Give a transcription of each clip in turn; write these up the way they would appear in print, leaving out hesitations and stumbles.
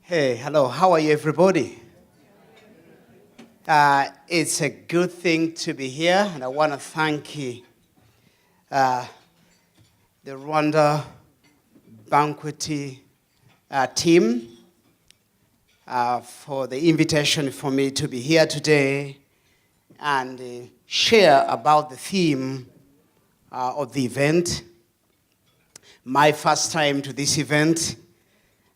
Hey, hello, how are you, everybody? It's a good thing to be here, and I want to thank the Rwanda Banquet team for the invitation for me to be here today and share about the theme of the event. My first time to this event.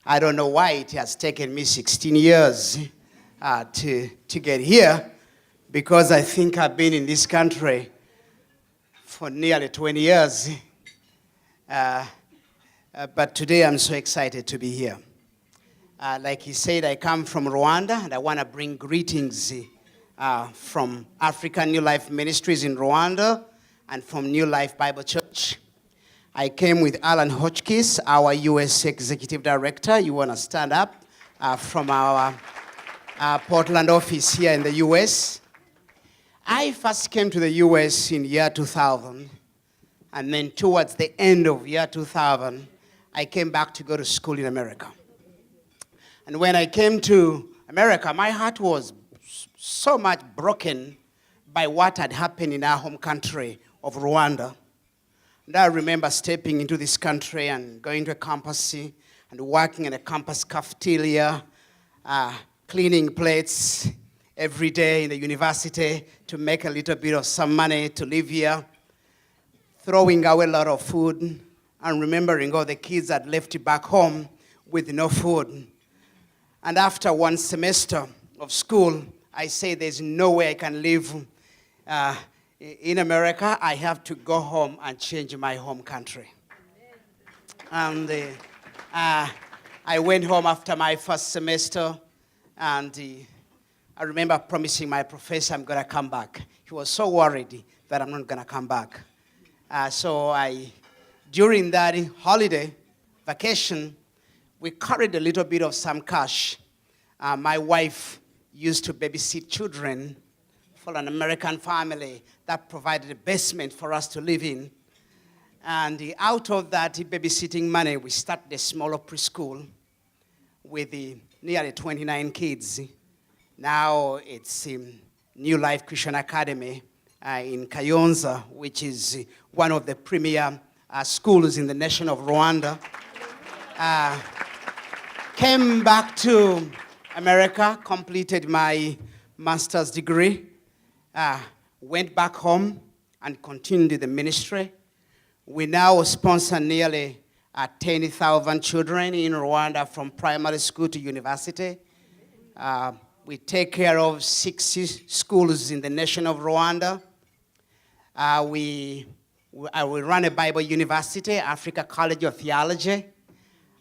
I don't know why it has taken me 16 years to get here, because I think I've been in this country for nearly 20 years. But today I'm so excited to be here. Like he said, I come from Rwanda, and I want to bring greetings from African New Life Ministries in Rwanda and from New Life Bible Church. I came with Alan Hotchkiss, our U.S.A. Executive Director. You want to stand up from our Portland office here in the U.S. I first came to the U.S. in year 2000, and then towards the end of year 2000, I came back to go to school in America. And when I came to America, my heart was so much broken by what had happened in our home country of Rwanda. And I remember stepping into this country and going to a campus and working in a campus cafeteria, cleaning plates every day in the university to make a little bit of some money to live here, throwing away a lot of food, and remembering all the kids that left back home with no food. And after one semester of school, I say there's no way I can live in America. I have to go home and change my home country. And I went home after my first semester, and I remember promising my professor I'm going to come back. He was so worried that I'm not going to come back. So during that holiday, vacation, we carried a little bit of some cash. My wife used to babysit children for an American family that provided a basement for us to live in. And out of that babysitting money, we started a smaller preschool with nearly 29 kids. Now it's New Life Christian Academy in Kayonza, which is one of the premier schools in the nation of Rwanda. Came back to America, completed my master's degree, went back home and continued the ministry. We now sponsor nearly 10,000 children in Rwanda from primary school to university. We take care of 60 schools in the nation of Rwanda. We run a Bible university, Africa College of Theology.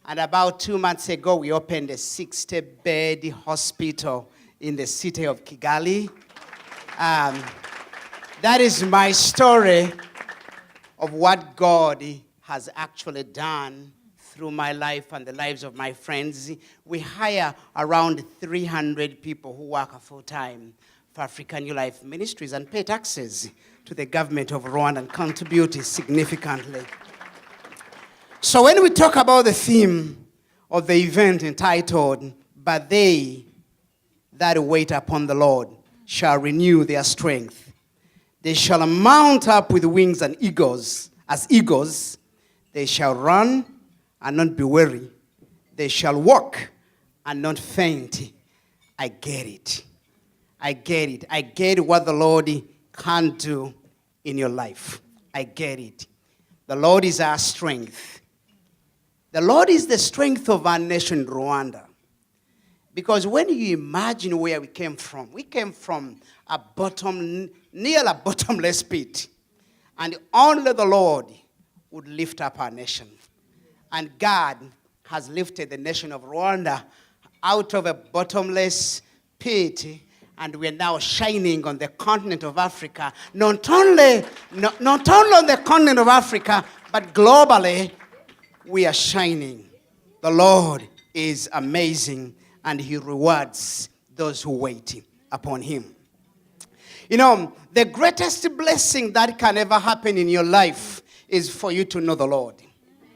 And about 2 months ago, we opened a 60-bed hospital in the city of Kigali. That is my story of what God has actually done through my life and the lives of my friends. We hire around 300 people who work full-time for African New Life Ministries and pay taxes to the government of Rwanda and contribute significantly. So when we talk about the theme of the event entitled, "But they that wait upon the Lord shall renew their strength. They shall mount up with wings and as eagles. They shall run and not be weary. They shall walk and not faint." I get it. I get it. I get what the Lord can do in your life. I get it. The Lord is our strength. The Lord is the strength of our nation, Rwanda. Because when you imagine where we came from near a bottomless pit. And only the Lord would lift up our nation. And God has lifted the nation of Rwanda out of a bottomless pit, and we're now shining on the continent of Africa. Not only on the continent of Africa, but globally, we are shining. The Lord is amazing, and He rewards those who wait upon Him. You know, the greatest blessing that can ever happen in your life is for you to know the Lord.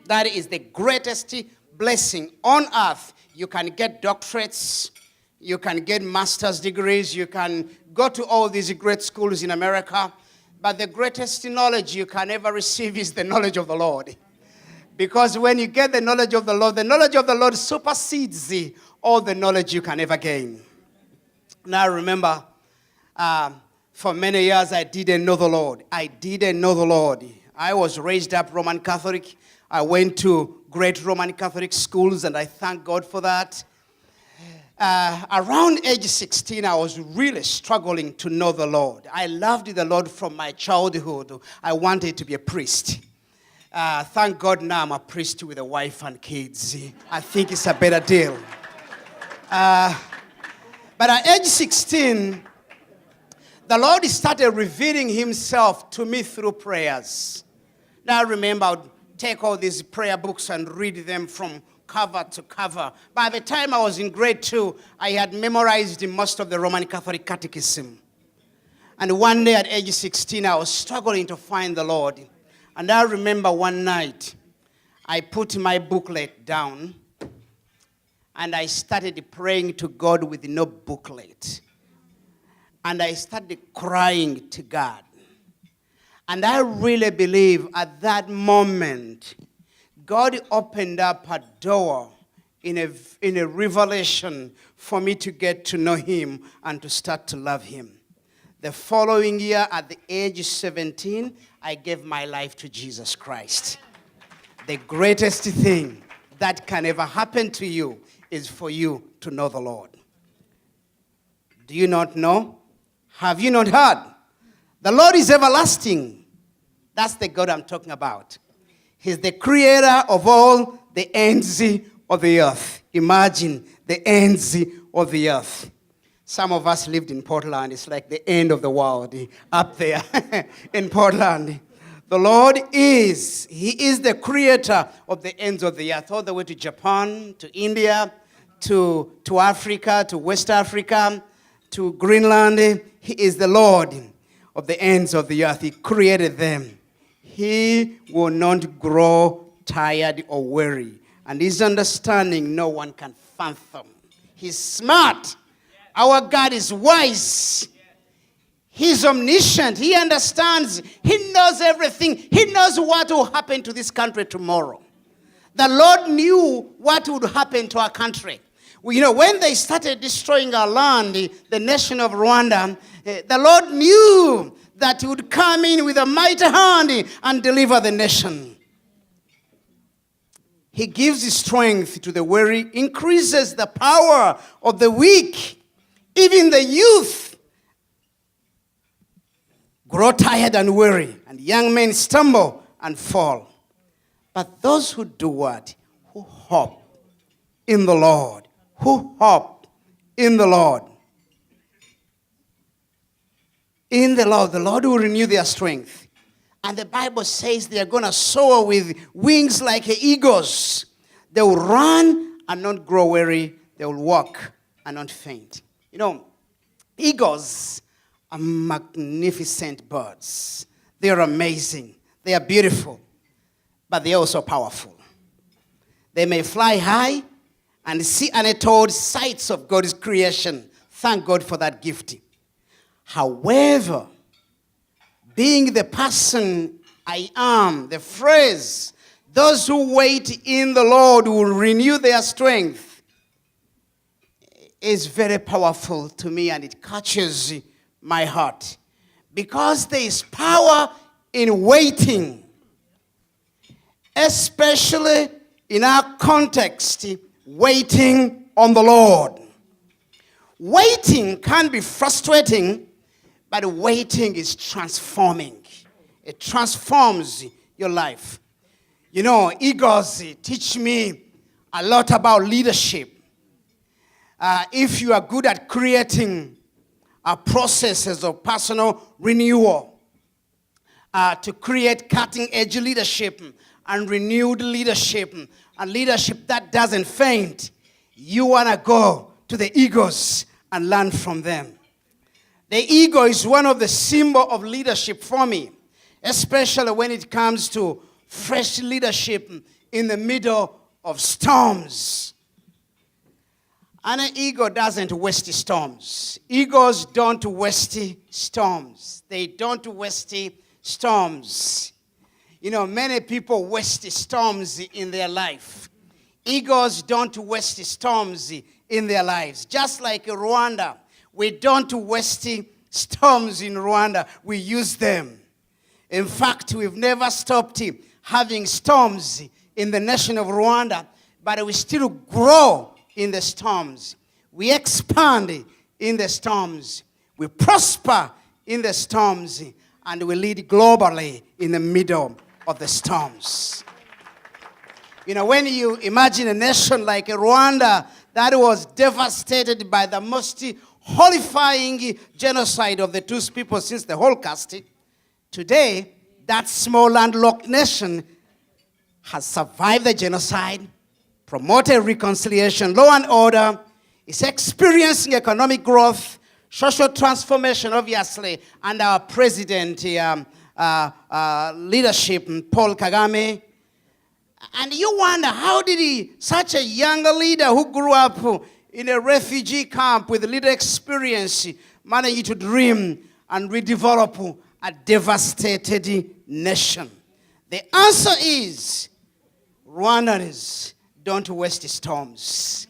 That is the greatest blessing on earth You can get doctorates. You can get master's degrees. You can go to all these great schools in America. But the greatest knowledge you can ever receive is the knowledge of the Lord. Because when you get the knowledge of the Lord supersedes all the knowledge you can ever gain. Now, I remember, for many years, I didn't know the Lord. I was raised up Roman Catholic. I went to great Roman Catholic schools, and I thank God for that. Around age 16, I was really struggling to know the Lord. I loved the Lord from my childhood. I wanted to be a priest. Thank God now I'm a priest with a wife and kids. I think it's a better deal. But at age 16, the Lord started revealing himself to me through prayers. Now I remember I would take all these prayer books and read them from cover to cover. By the time I was in grade 2, I had memorized most of the Roman Catholic Catechism. And one day at age 16, I was struggling to find the Lord. And I remember one night, I put my booklet down, and I started praying to God with no booklet. And I started crying to God. And I really believe at that moment, God opened up a door in a revelation for me to get to know him and to start to love him. The following year, at the age of 17, I gave my life to Jesus Christ. The greatest thing that can ever happen to you is for you to know the Lord. Do you not know? Have you not heard? The Lord is everlasting. That's the God I'm talking about. He's the creator of all the ends of the earth. Imagine the ends of the earth. Some of us lived in Portland. It's like the end of the world up there in Portland. The Lord is the creator of the ends of the earth, all the way to Japan, to India, to Africa, to West Africa, to Greenland. He is the Lord of the ends of the earth. He created them. He will not grow tired or weary. And his understanding, no one can fathom. He's smart. Our God is wise. He's omniscient. He understands. He knows everything. He knows what will happen to this country tomorrow. The Lord knew what would happen to our country. You know, when they started destroying our land, the nation of Rwanda, the Lord knew that he would come in with a mighty hand and deliver the nation. He gives strength to the weary, increases the power of the weak. Even the youth grow tired and weary, and young men stumble and fall. But those who do what? Who hope in the Lord. Who hope in the Lord. In the Lord will renew their strength. And the Bible says they are going to soar with wings like eagles. They will run and not grow weary. They will walk and not faint. You know, eagles are magnificent birds. They are amazing. They are beautiful. But they are also powerful. They may fly high and see untold sights of God's creation. Thank God for that gift. However, being the person I am, the phrase, those who wait in the Lord will renew their strength, is very powerful to me, and it catches my heart. Because there is power in waiting, especially in our context, waiting on the Lord. Waiting can be frustrating, but waiting is transforming. It transforms your life. You know, eagles teach me a lot about leadership. If you are good at creating processes of personal renewal, to create cutting-edge leadership and renewed leadership, and leadership that doesn't faint, you want to go to the eagles and learn from them. The eagle is one of the symbols of leadership for me, especially when it comes to fresh leadership in the middle of storms. And an eagle doesn't waste storms. Eagles don't waste storms. They don't waste storms. You know, many people waste storms in their life. Eagles don't waste storms in their lives. Just like Rwanda, we don't waste storms in Rwanda. We use them. In fact, we've never stopped having storms in the nation of Rwanda, but we still grow in the storms. We expand in the storms. We prosper in the storms. And we lead globally in the middle of the storms. You know, when you imagine a nation like Rwanda that was devastated by the most horrifying genocide of the Tutsi people since the Holocaust, today, that small landlocked nation has survived the genocide, promoted reconciliation, law and order, is experiencing economic growth, social transformation, obviously, and our president, leadership, Paul Kagame. And you wonder, how did such a young leader who grew up in a refugee camp with little experience, manage to dream and redevelop a devastated nation? The answer is, Rwandans don't waste storms.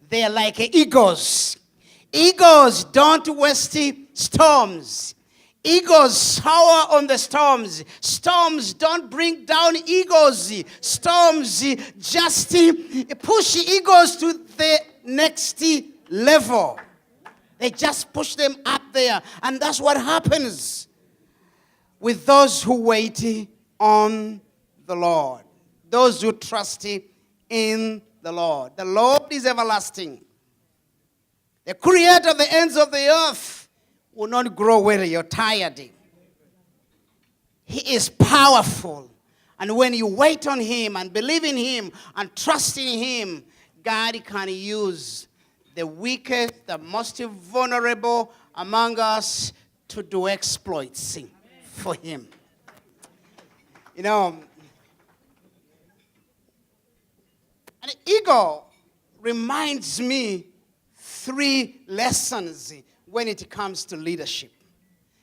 They are like eagles. Eagles don't waste storms. Eagles soar on the storms. Storms don't bring down eagles. Storms just push eagles to the next level. They just push them up there. And that's what happens with those who wait on the Lord. Those who trust in the Lord. The Lord is everlasting. The creator of the ends of the earth will not grow weary or tired. He is powerful. And when you wait on him and believe in him and trust in him, God can use the weakest, the most vulnerable among us to do exploits for him. You know, an eagle reminds me 3 lessons when it comes to leadership.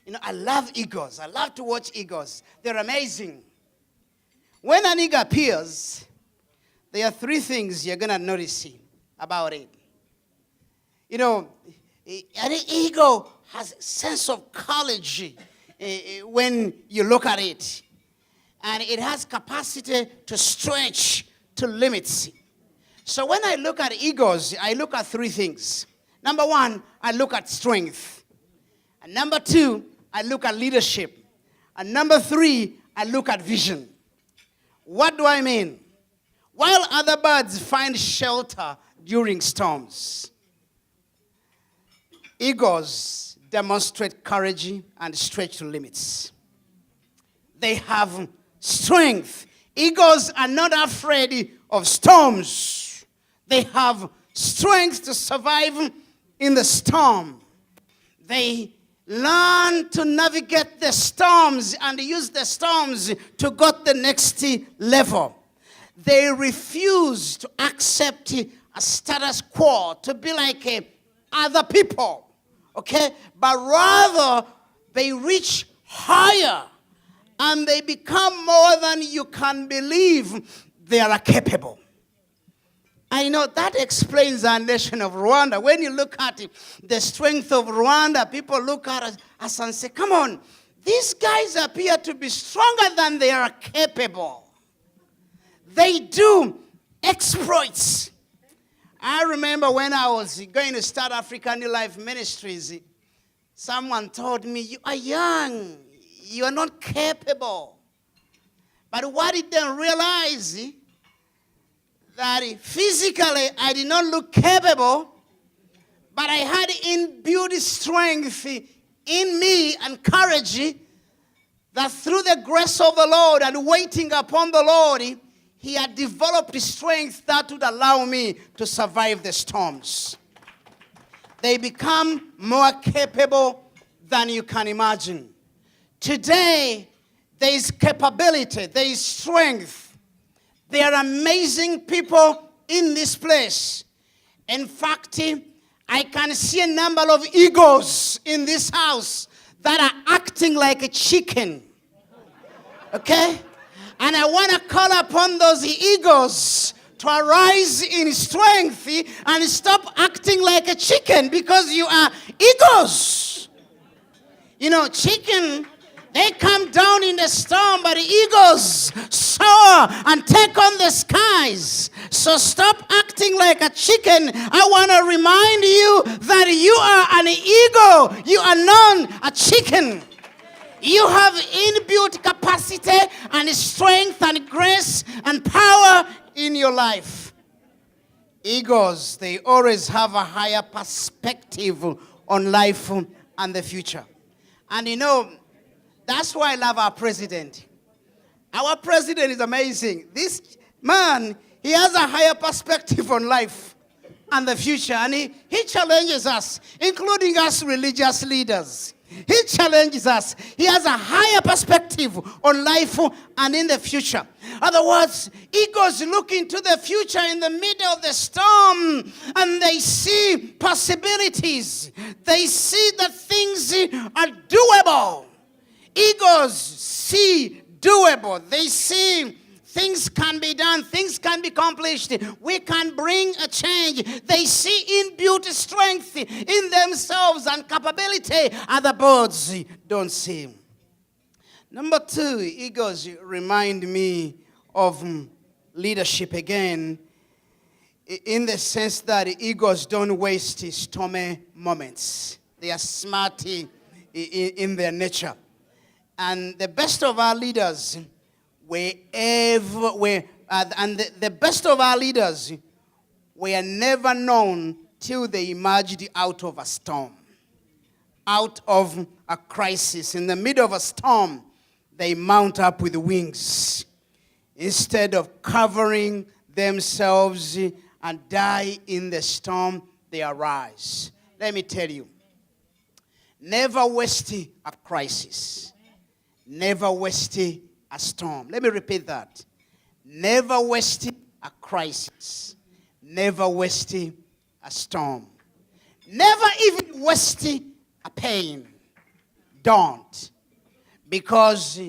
You know, I love eagles. I love to watch eagles. They're amazing. When an eagle appears, there are 3 things you're going to notice about it. You know, an eagle has a sense of courage when you look at it. And it has capacity to stretch to limits. So when I look at eagles, I look at 3 things. Number 1, I look at strength. And number 2, I look at leadership. And number 3, I look at vision. What do I mean? While other birds find shelter during storms, eagles demonstrate courage and stretch to limits. They have strength. Eagles are not afraid of storms. They have strength to survive in the storm. They learn to navigate the storms and use the storms to go to the next level. They refuse to accept a status quo, to be like other people, okay? But rather, they reach higher and they become more than you can believe they are capable. I know that explains our nation of Rwanda. When you look at the strength of Rwanda, people look at us and say, come on, these guys appear to be stronger than they are capable. They do exploits. I remember when I was going to start African New Life Ministries, someone told me, you are young, you are not capable. But what did they realize? That physically I did not look capable, but I had inbuilt strength in me and courage that through the grace of the Lord and waiting upon the Lord, he had developed strength that would allow me to survive the storms. They become more capable than you can imagine. Today, there is capability, there is strength. There are amazing people in this place. In fact, I can see a number of egos in this house that are acting like a chicken. Okay? And I want to call upon those egos to arise in strength and stop acting like a chicken, because you are egos. You know, chicken, they come down in the storm, but the egos soar and take on the skies. So stop acting like a chicken. I want to remind you that you are an ego. You are not a chicken. You have inbuilt capacity and strength and grace and power in your life. Egos, they always have a higher perspective on life and the future. And you know, that's why I love our president. Our president is amazing. This man, he has a higher perspective on life and the future. And he challenges us, including us religious leaders. He challenges us. He has a higher perspective on life and in the future. In other words, egos look into the future in the middle of the storm, and they see possibilities. They see that things are doable. Egos see doable. They see things can be done. Things can be accomplished. We can bring a change. They see inbuilt strength in themselves and capability other birds don't see. Number two, egos remind me of leadership again, in the sense that egos don't waste stormy moments. They are smart in their nature. And the best of our leaders the best of our leaders were never known till they emerged out of a storm, out of a crisis. In the middle of a storm, they mount up with wings. Instead of covering themselves and die in the storm, they arise. Let me tell you, never waste a crisis. Never waste a storm. Let me repeat that. Never waste a crisis. Never waste a storm. Never even waste a pain. Don't. Because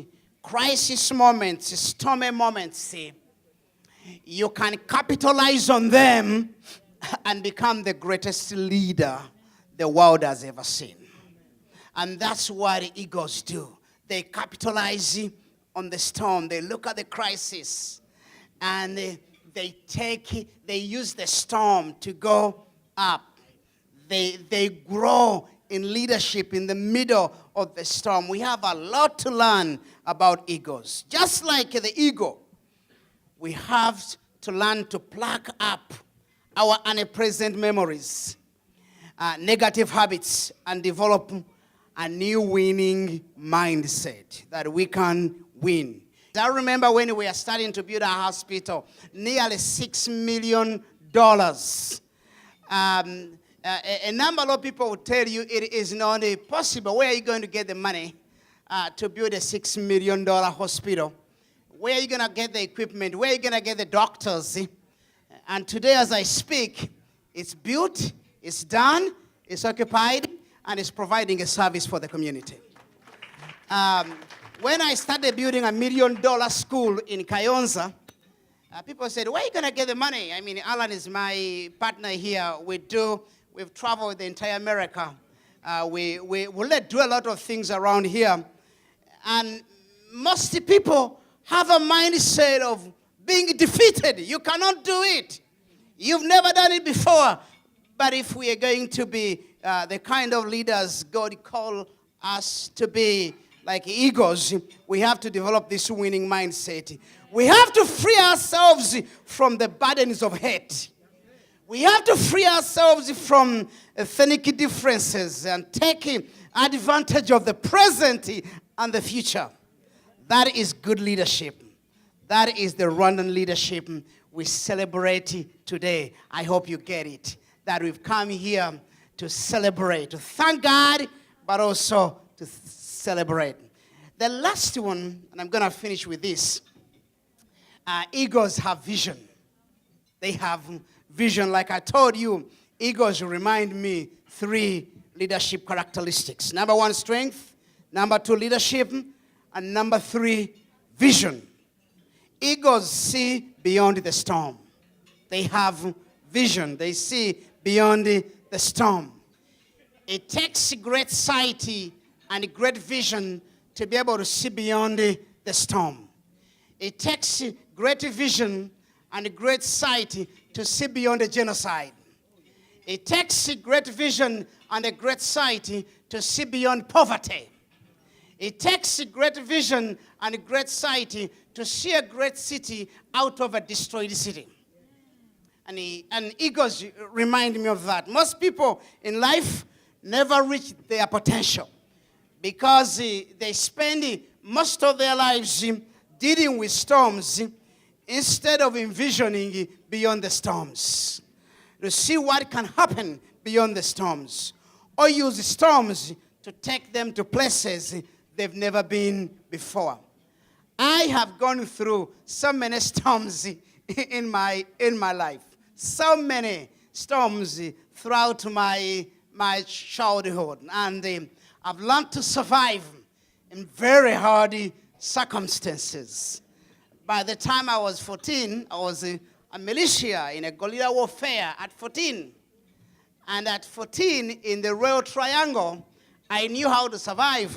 crisis moments, stormy moments, you can capitalize on them and become the greatest leader the world has ever seen. And that's what the egos do. They capitalize on the storm. They look at the crisis and they use the storm to go up. They grow in leadership in the middle of the storm. We have a lot to learn about egos. Just like the ego, we have to learn to pluck up our unpresent memories, negative habits, and develop a new winning mindset that we can win. I remember when we were starting to build our hospital, nearly $6 million. A number of people will tell you it is not possible. Where are you going to get the money to build a $6 million hospital? Where are you going to get the equipment? Where are you going to get the doctors? And today as I speak, it's built, it's done, it's occupied, and it's providing a service for the community. When I started building $1 million school in Kayonza, people said, where are you going to get the money? I mean, Alan is my partner here. We've traveled the entire America. We do a lot of things around here. And most people have a mindset of being defeated. You cannot do it. You've never done it before. But if we are going to be the kind of leaders God called us to be, like egos, we have to develop this winning mindset. We have to free ourselves from the burdens of hate. We have to free ourselves from ethnic differences and take advantage of the present and the future. That is good leadership. That is the Rwandan leadership we celebrate today. I hope you get it. That we've come here to celebrate, to thank God, but also to celebrate. The last one, and I'm going to finish with this. Egos have vision. They have vision. Like I told you, eagles remind me 3 leadership characteristics. Number 1, strength. Number 2, leadership. And number 3, vision. Eagles see beyond the storm. They have vision. They see beyond the storm. It takes great sight and great vision to be able to see beyond the storm. It takes great vision and great sight to see beyond the genocide. It takes great vision and a great sight to see beyond poverty. It takes great vision and a great sight to see a great city out of a destroyed city. And eagles remind me of that. Most people in life never reach their potential because they spend most of their lives dealing with storms instead of envisioning beyond the storms, to see what can happen beyond the storms, or use storms to take them to places they've never been before. I have gone through so many storms in my life, so many storms throughout my childhood, and I've learned to survive in very hard circumstances. By the time I was 14, I was a militia in a guerrilla warfare at 14. And at 14, in the Royal Triangle, I knew how to survive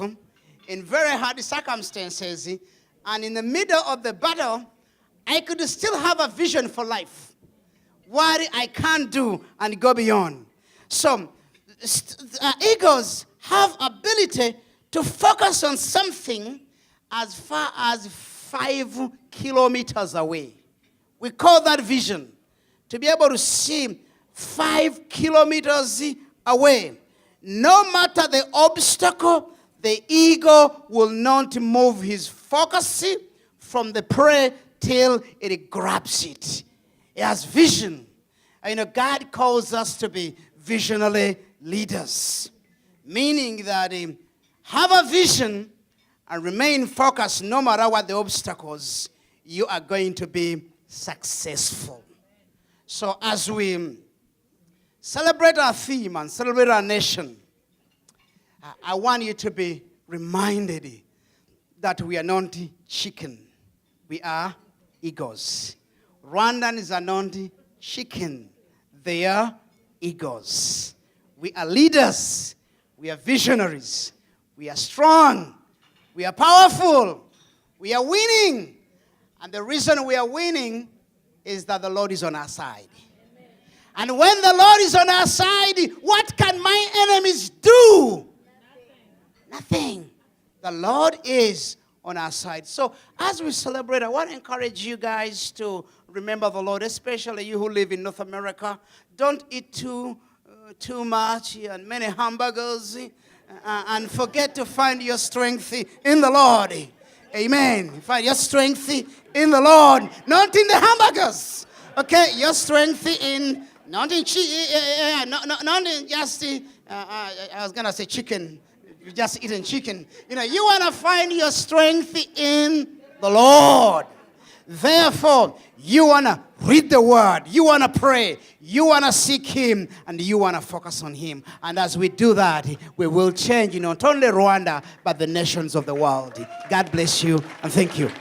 in very hard circumstances. And in the middle of the battle, I could still have a vision for life, what I can do and go beyond. So eagles have ability to focus on something as far as 5 kilometers away. We call that vision. To be able to see 5 kilometers away. No matter the obstacle, the eagle will not move his focus from the prey till it grabs it. It has vision. And God calls us to be visionary leaders. Meaning that have a vision and remain focused no matter what the obstacles, you are going to be successful. So as we celebrate our theme and celebrate our nation, I want you to be reminded that we are not chicken. We are eagles. Rwandans are not chicken. They are eagles. We are leaders. We are visionaries. We are strong. We are powerful. We are winning. And the reason we are winning is that the Lord is on our side. Amen. And when the Lord is on our side, what can my enemies do? Nothing. The Lord is on our side. So as we celebrate, I want to encourage you guys to remember the Lord, especially you who live in North America. Don't eat too much and many hamburgers and forget to find your strength in the Lord. Amen. Find your strength in the Lord, not in the hamburgers. Okay, your strength in not in not in just I was gonna say chicken. You're just eating chicken. You want to find your strength in the Lord. Therefore, you want to read the word. You want to pray. You want to seek him. And you want to focus on him. And as we do that, we will change not only Rwanda, but the nations of the world. God bless you and thank you.